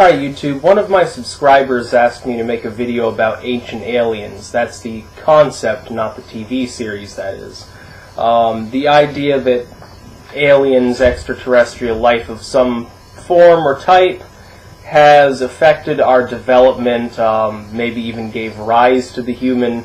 Hi YouTube, one of my subscribers asked me to make a video about ancient aliens. That's the concept, not the TV series, that is. The idea that aliens, extraterrestrial life of some form or type, has affected our development, maybe even gave rise to the human,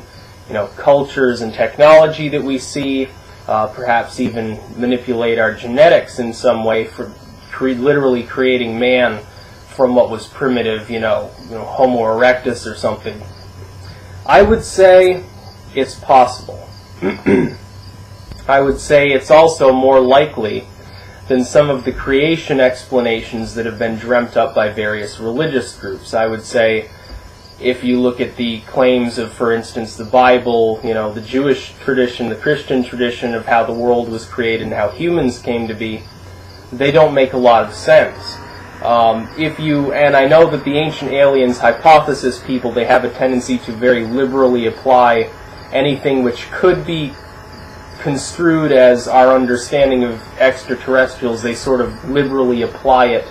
cultures and technology that we see, perhaps even manipulate our genetics in some way for literally creating man from what was primitive, Homo erectus or something. I would say it's possible. I would say it's also more likely than some of the creation explanations that have been dreamt up by various religious groups. I would say if you look at the claims of, for instance, the Bible, the Jewish tradition, the Christian tradition of how the world was created and how humans came to be, they don't make a lot of sense. And I know that the ancient aliens hypothesis people, they have a tendency to very liberally apply anything which could be construed as our understanding of extraterrestrials. They sort of liberally apply it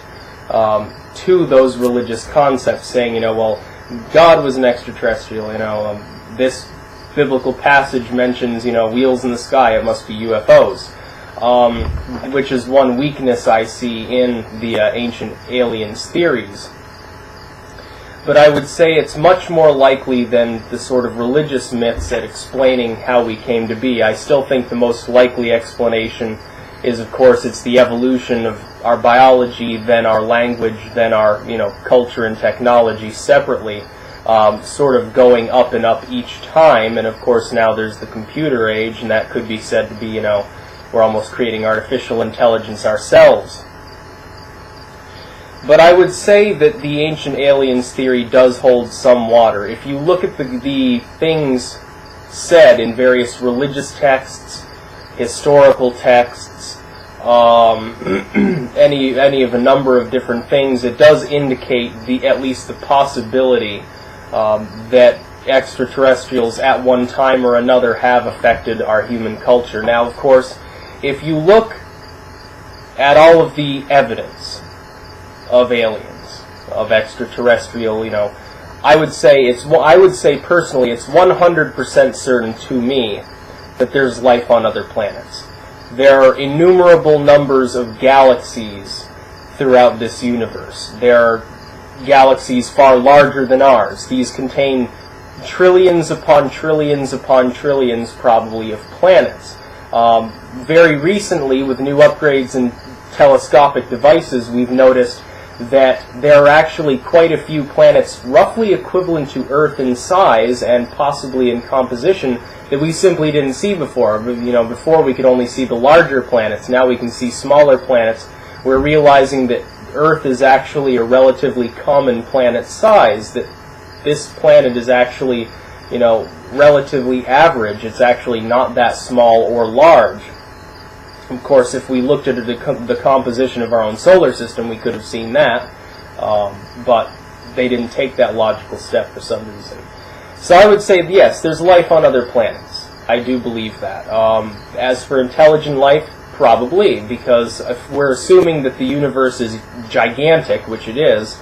to those religious concepts, saying, well, God was an extraterrestrial, this biblical passage mentions, wheels in the sky, it must be UFOs. Which is one weakness I see in the ancient aliens theories. But I would say it's much more likely than the sort of religious myths at explaining how we came to be. I still think the most likely explanation is, of course, it's the evolution of our biology, then our language, then our, culture and technology separately, sort of going up and up each time. And of course now there's the computer age, and that could be said to be, we're almost creating artificial intelligence ourselves. But I would say that the ancient aliens theory does hold some water. If you look at the things said in various religious texts, historical texts, any of a number of different things, it does indicate at least the possibility that extraterrestrials at one time or another have affected our human culture. Now, of course, if you look at all of the evidence of aliens, of extraterrestrial, I would say personally it's 100% certain to me that there's life on other planets. There are innumerable numbers of galaxies throughout this universe. There are galaxies far larger than ours. These contain trillions upon trillions upon trillions, probably, of planets. Very recently, with new upgrades in telescopic devices, we've noticed that there are actually quite a few planets roughly equivalent to Earth in size and possibly in composition that we simply didn't see before. Before we could only see the larger planets. Now we can see smaller planets. We're realizing that Earth is actually a relatively common planet size, that this planet is actually, relatively average. It's actually not that small or large. Of course, if we looked at the composition of our own solar system, we could have seen that, but they didn't take that logical step for some reason. So I would say, yes, there's life on other planets. I do believe that. As for intelligent life, probably, because if we're assuming that the universe is gigantic, which it is,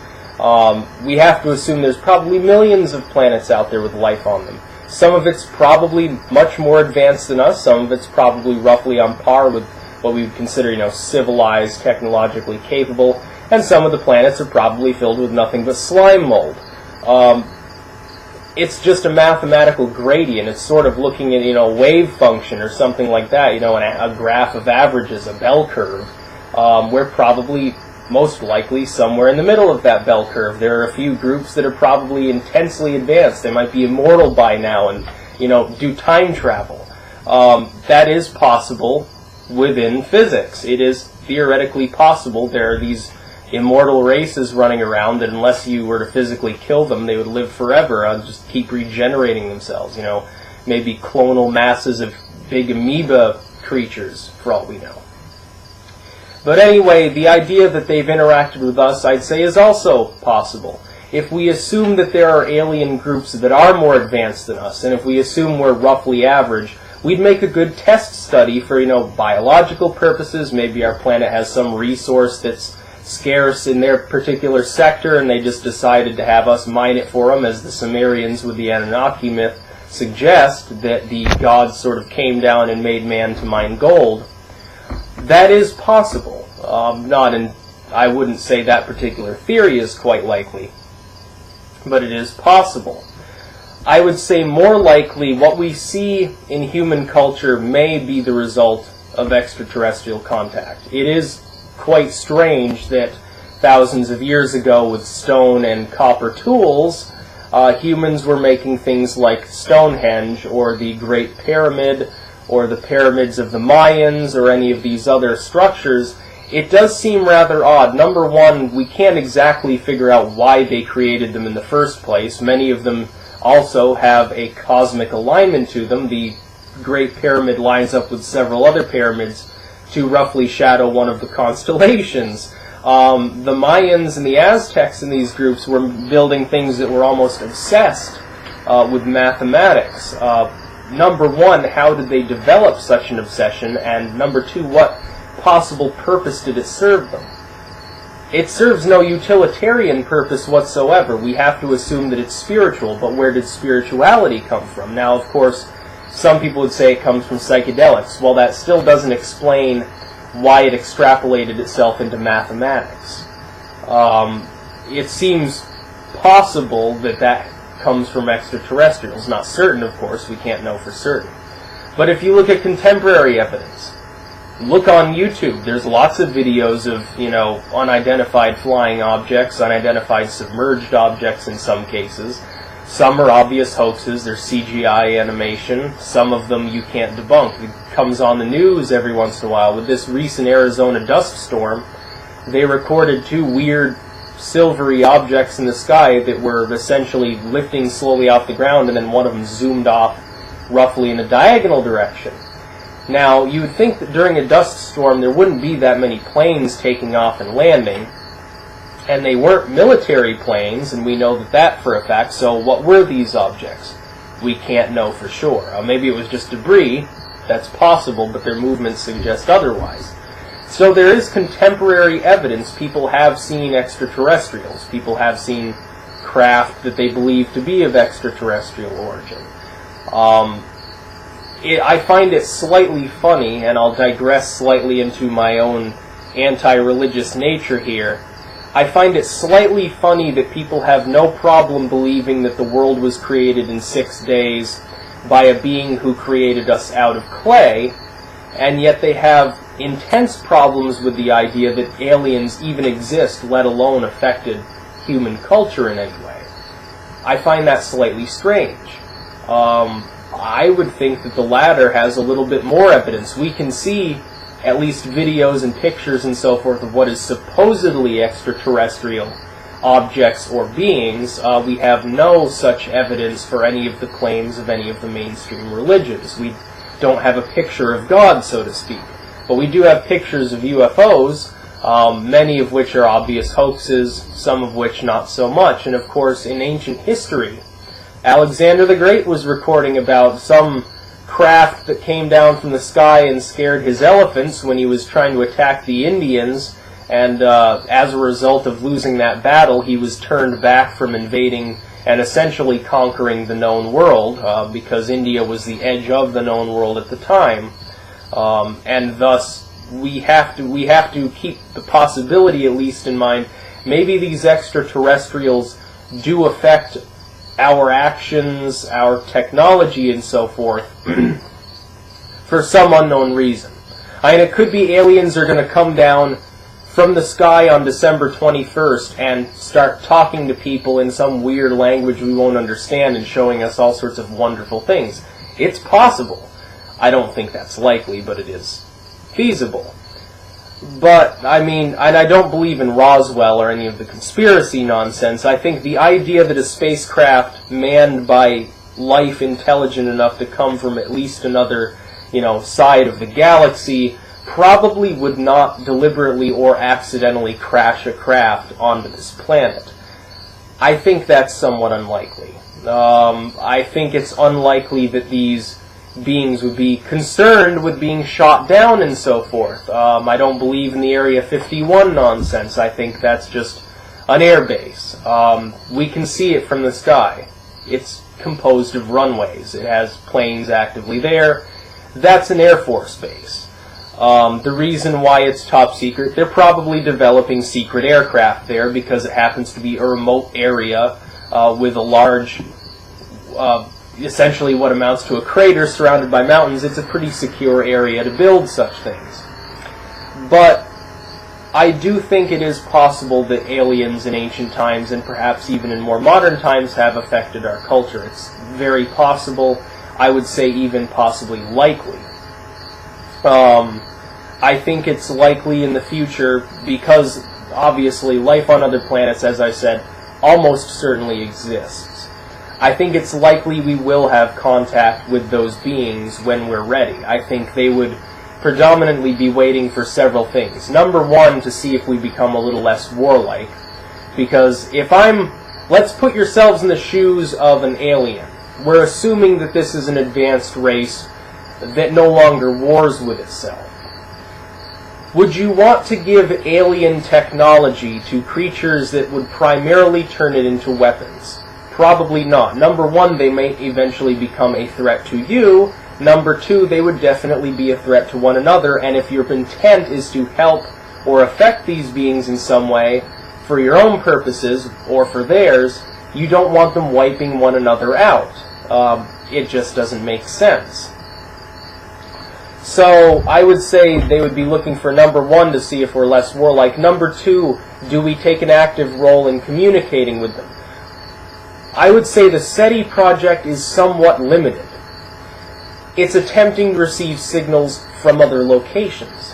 we have to assume there's probably millions of planets out there with life on them. Some of it's probably much more advanced than us. Some of it's probably roughly on par with what we would consider, civilized, technologically capable. And some of the planets are probably filled with nothing but slime mold. It's just a mathematical gradient. It's sort of looking at, a wave function or something like that, a graph of averages, a bell curve. We're probably most likely somewhere in the middle of that bell curve. There are a few groups that are probably intensely advanced. They might be immortal by now and, do time travel. That is possible within physics. It is theoretically possible. There are these immortal races running around that unless you were to physically kill them, they would live forever and just keep regenerating themselves. Maybe clonal masses of big amoeba creatures, for all we know. But anyway, the idea that they've interacted with us, I'd say, is also possible. If we assume that there are alien groups that are more advanced than us, and if we assume we're roughly average, we'd make a good test study for, biological purposes. Maybe our planet has some resource that's scarce in their particular sector, and they just decided to have us mine it for them, as the Sumerians with the Anunnaki myth suggest, that the gods sort of came down and made man to mine gold. That is possible. I wouldn't say that particular theory is quite likely, but it is possible. I would say more likely what we see in human culture may be the result of extraterrestrial contact. It is quite strange that thousands of years ago, with stone and copper tools, humans were making things like Stonehenge or the Great Pyramid or the pyramids of the Mayans or any of these other structures. It does seem rather odd. Number one, we can't exactly figure out why they created them in the first place. Many of them also have a cosmic alignment to them. The Great Pyramid lines up with several other pyramids to roughly shadow one of the constellations. The Mayans and the Aztecs in these groups were building things that were almost obsessed with mathematics. Number one, how did they develop such an obsession? And number two, what possible purpose did it serve them? It serves no utilitarian purpose whatsoever. We have to assume that it's spiritual, but where did spirituality come from? Now, of course, some people would say it comes from psychedelics. Well, that still doesn't explain why it extrapolated itself into mathematics. It seems possible that that comes from extraterrestrials. Not certain, of course. We can't know for certain. But if you look at contemporary evidence, look on YouTube. There's lots of videos of, unidentified flying objects, unidentified submerged objects in some cases. Some are obvious hoaxes. They're CGI animation. Some of them you can't debunk. It comes on the news every once in a while. With this recent Arizona dust storm, they recorded two weird silvery objects in the sky that were essentially lifting slowly off the ground, and then one of them zoomed off roughly in a diagonal direction. Now, you would think that during a dust storm there wouldn't be that many planes taking off and landing, and they weren't military planes, and we know that for a fact. So what were these objects? We can't know for sure. Maybe it was just debris. That's possible, but their movements suggest otherwise. So there is contemporary evidence. People have seen extraterrestrials. People have seen craft that they believe to be of extraterrestrial origin. I find it slightly funny, and I'll digress slightly into my own anti-religious nature here. I find it slightly funny that people have no problem believing that the world was created in 6 days by a being who created us out of clay, and yet they have intense problems with the idea that aliens even exist, let alone affected human culture in any way. I find that slightly strange. I would think that the latter has a little bit more evidence. We can see at least videos and pictures and so forth of what is supposedly extraterrestrial objects or beings. We have no such evidence for any of the claims of any of the mainstream religions. We don't have a picture of God, so to speak. But we do have pictures of UFOs, many of which are obvious hoaxes, some of which not so much. And of course, in ancient history, Alexander the Great was recording about some craft that came down from the sky and scared his elephants when he was trying to attack the Indians, and as a result of losing that battle, he was turned back from invading and essentially conquering the known world, because India was the edge of the known world at the time. And thus, we have to keep the possibility at least in mind. Maybe these extraterrestrials do affect our actions, our technology, and so forth, for some unknown reason. It could be aliens are going to come down from the sky on December 21st and start talking to people in some weird language we won't understand and showing us all sorts of wonderful things. It's possible. I don't think that's likely, but it is feasible. But, and I don't believe in Roswell or any of the conspiracy nonsense. I think the idea that a spacecraft manned by life intelligent enough to come from at least another, side of the galaxy probably would not deliberately or accidentally crash a craft onto this planet. I think that's somewhat unlikely. I think it's unlikely that these beings would be concerned with being shot down and so forth. I don't believe in the Area 51 nonsense. I think that's just an air base. We can see it from the sky. It's composed of runways. It has planes actively there. That's an Air Force base. The reason why it's top secret, they're probably developing secret aircraft there because it happens to be a remote area with a large, essentially what amounts to a crater surrounded by mountains. It's a pretty secure area to build such things. But I do think it is possible that aliens in ancient times, and perhaps even in more modern times, have affected our culture. It's very possible, I would say even possibly likely. I think it's likely in the future because, obviously, life on other planets, as I said, almost certainly exists. I think it's likely we will have contact with those beings when we're ready. I think they would predominantly be waiting for several things. Number one, to see if we become a little less warlike. Because let's put yourselves in the shoes of an alien. We're assuming that this is an advanced race that no longer wars with itself. Would you want to give alien technology to creatures that would primarily turn it into weapons? Probably not. Number one, they may eventually become a threat to you. Number two, they would definitely be a threat to one another, and if your intent is to help or affect these beings in some way, for your own purposes or for theirs, you don't want them wiping one another out. It just doesn't make sense. So I would say they would be looking for, number one, to see if we're less warlike. Number two, do we take an active role in communicating with them? I would say the SETI project is somewhat limited. It's attempting to receive signals from other locations.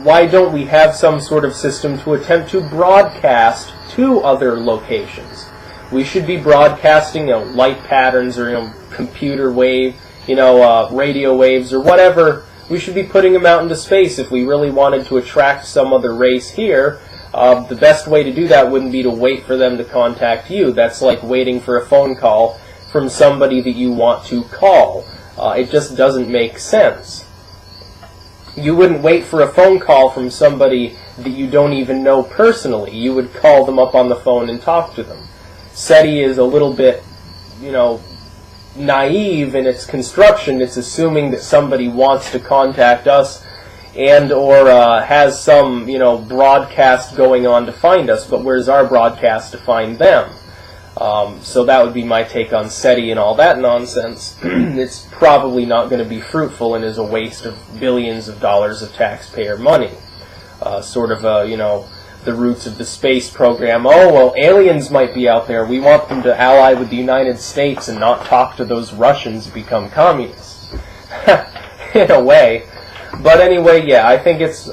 Why don't we have some sort of system to attempt to broadcast to other locations? We should be broadcasting, light patterns or computer wave, radio waves or whatever. We should be putting them out into space if we really wanted to attract some other race here. The best way to do that wouldn't be to wait for them to contact you. That's like waiting for a phone call from somebody that you want to call. It just doesn't make sense. You wouldn't wait for a phone call from somebody that you don't even know personally. You would call them up on the phone and talk to them. SETI is a little bit, naive in its construction. It's assuming that somebody wants to contact us and or has some, broadcast going on to find us, but where's our broadcast to find them? So that would be my take on SETI and all that nonsense. It's probably not going to be fruitful and is a waste of billions of dollars of taxpayer money. The roots of the space program. Oh, well, aliens might be out there. We want them to ally with the United States and not talk to those Russians and become communists. In a way. But anyway, yeah, I think it's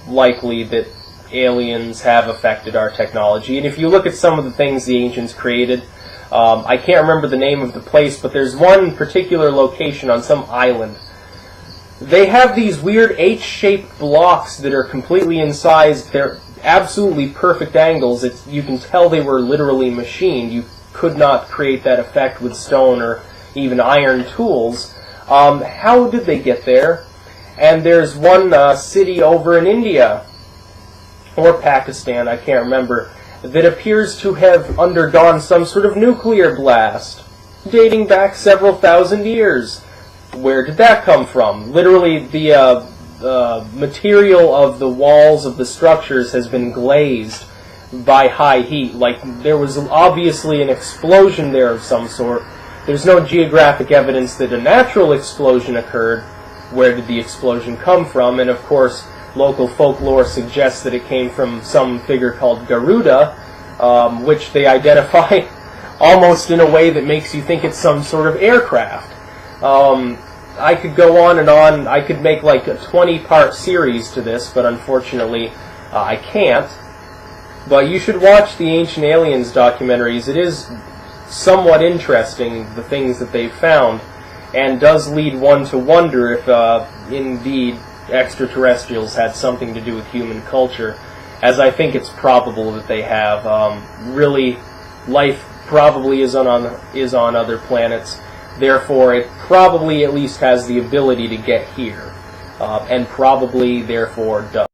likely that aliens have affected our technology. And if you look at some of the things the ancients created, I can't remember the name of the place, but there's one particular location on some island. They have these weird H-shaped blocks that are completely incised. They're absolutely perfect angles. You can tell they were literally machined. You could not create that effect with stone or even iron tools. How did they get there? And there's one city over in India, or Pakistan, I can't remember, that appears to have undergone some sort of nuclear blast, dating back several thousand years. Where did that come from? Literally, the material of the walls of the structures has been glazed by high heat. Like, there was obviously an explosion there of some sort. There's no geographic evidence that a natural explosion occurred. Where did the explosion come from? And of course, local folklore suggests that it came from some figure called Garuda, which they identify almost in a way that makes you think it's some sort of aircraft. I could go on and on. I could make like a 20-part series to this, but unfortunately I can't. But you should watch the Ancient Aliens documentaries. It is somewhat interesting, the things that they've found, and does lead one to wonder if indeed extraterrestrials had something to do with human culture, as I think it's probable that they have. Really, life probably is on other planets. Therefore, it probably at least has the ability to get here, and probably, therefore, does.